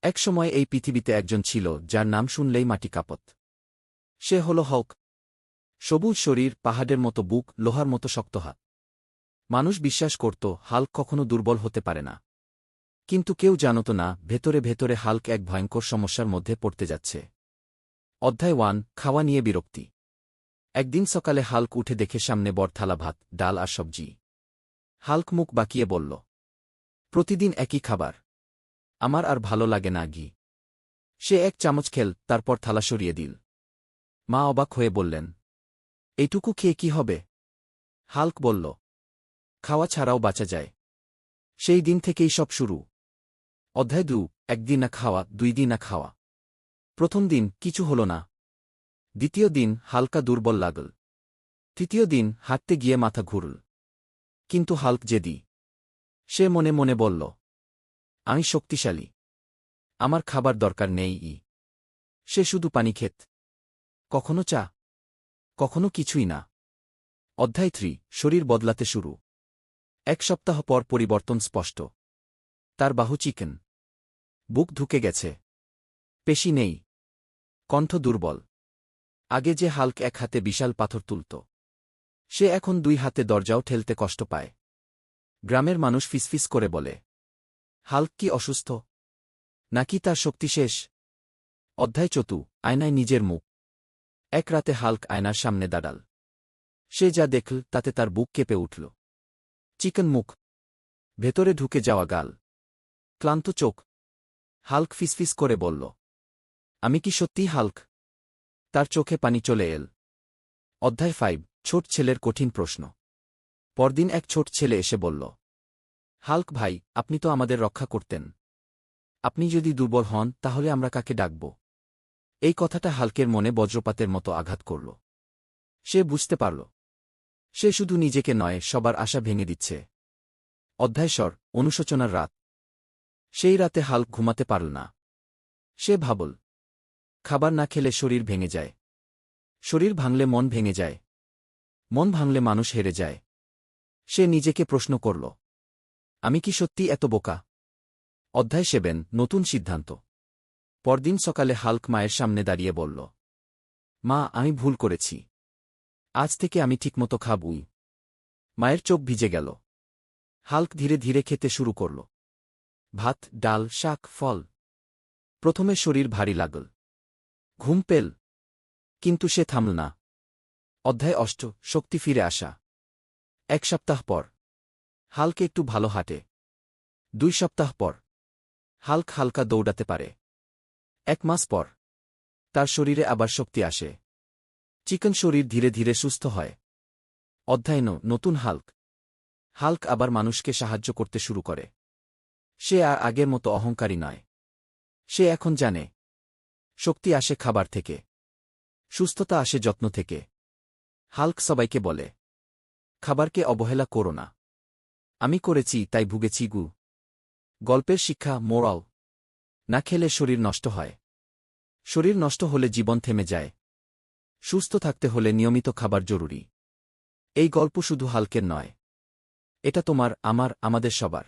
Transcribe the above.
এক সময় এই পৃথিবীতে একজন ছিল যার নাম শুনলেই মাটি কাঁপত। সে হল হল্ক। সবুজ শরীর, পাহাড়ের মতো বুক, লোহার মতো শক্ত হাত। মানুষ বিশ্বাস করত হাল্ক কখনো দুর্বল হতে পারে না। কিন্তু কেউ জানত না ভেতরে ভেতরে হাল্ক এক ভয়ঙ্কর সমস্যার মধ্যে পড়তে যাচ্ছে। অধ্যায় 1, খাওয়া নিয়ে বিরক্তি। একদিন সকালে হাল্ক উঠে দেখে সামনে বড় থালা ভাত, ডাল আর সবজি। হাল্ক মুখ বাঁকিয়ে বলল, প্রতিদিন একই খাবার, আমার আর ভালো লাগে না ঘি। সে এক চামচ খেল, তারপর থালা সরিয়ে দিল। মা অবাক হয়ে বললেন, এইটুকু খেয়ে কি হবে? হাল্ক বলল, খাওয়া ছাড়াও বাঁচা যায়। সেই দিন থেকেই সব শুরু। অধ্যায় 2, একদিন না খাওয়া, 2 দিন না খাওয়া। প্রথম দিন কিছু হল না। দ্বিতীয় দিন হালকা দুর্বল লাগল। তৃতীয় দিন হাঁটতে গিয়ে মাথা ঘুরল। কিন্তু হাল্ক জেদি। সে মনে মনে বলল, আমি শক্তিশালী, আমার খাবার দরকার নেই। সে শুধু পানি খেত, কখনো চা, কখনো কিছুই না। অধ্যায় 3, শরীর বদলাতে শুরু। 1 সপ্তাহ পর পরিবর্তন স্পষ্ট। তার বাহু চিকেন, বুক ঢুকে গেছে, পেশি নেই, কণ্ঠ দুর্বল। আগে যে হাল্ক এক হাতে বিশাল পাথর তুলত, সে এখন 2 হাতে দরজাও ঠেলতে কষ্ট পায়। গ্রামের মানুষ ফিসফিস করে বলে, হাল্ক কি অসুস্থ, নাকি তার শক্তি শেষ? অধ্যায় 4, আয়নায় নিজের মুখ। এক রাতে হাল্ক আয়নার সামনে দাঁড়াল। সে যা দেখল তাতে তার বুক কেঁপে উঠল। চিকেন মুখ, ভেতরে ঢুকে যাওয়া গাল, ক্লান্ত চোখ। হাল্ক ফিসফিস করে বলল, আমি কি সত্যিই হাল্ক? তার চোখে পানি চলে এল। অধ্যায় 5, ছোট ছেলের কঠিন প্রশ্ন। পরদিন এক ছোট ছেলে এসে বলল, হাল্ক ভাই, আপনি তো আমাদের রক্ষা করতেন। আপনি যদি দুর্বল হন তাহলে আমরা কাকে ডাকব? এই কথাটা হাল্কের মনে বজ্রপাতের মতো আঘাত করল। সে বুঝতে পারল, সে শুধু নিজেকে নয়, সবার আশা ভেঙে দিচ্ছে। অধ্যায় 6, অনুশোচনার রাত। সেই রাতে হাল্ক ঘুমাতে পারল না। সে ভাবল, খাবার না খেলে শরীর ভেঙে যায়, শরীর ভাঙলে মন ভেঙে যায়, মন ভাঙলে মানুষ হেরে যায়। সে নিজেকে প্রশ্ন করল, আমি কি সত্যি এত বোকা? অধ্যায় 7, নতুন সিদ্ধান্ত। পরদিন সকালে হাল্ক মায়ের সামনে দাঁড়িয়ে বলল, মা, আমি ভুল করেছি, আজ থেকে আমি ঠিকমতো খাবই। মায়ের চোখ ভিজে গেল। হাল্ক ধীরে ধীরে খেতে শুরু করল। ভাত, ডাল, শাক, ফল। প্রথমে শরীর ভারী লাগল, ঘুম পেল, কিন্তু সে থামল না। অধ্যায় 8, শক্তি ফিরে আসা। 1 সপ্তাহ পর হাল্ক একটু ভালো হাঁটে। 2 সপ্তাহ পর হাল্ক হালকা দৌড়াতে পারে। 1 মাস পর তার শরীরে আবার শক্তি আসে। চিকেন শরীর ধীরে ধীরে সুস্থ হয়। অধ্যায় 9, নতুন হাল্ক। হাল্ক আবার মানুষকে সাহায্য করতে শুরু করে। সে আর আগের মতো অহংকারী নয়। সে এখন জানে, শক্তি আসে খাবার থেকে, সুস্থতা আসে যত্ন থেকে। হাল্ক সবাইকে বলে, খাবারকে অবহেলা করো না, আমি করেছি তাই ভুগেছি গু। গল্পের শিক্ষা, মোরাল, না খেলে শরীর নষ্ট হয়। শরীর নষ্ট হলে জীবন থেমে যায়। সুস্থ থাকতে হলে নিয়মিত খাবার জরুরি। এই গল্প শুধু হাল্কের নয়, এটা তোমার, আমার, আমাদের সবার।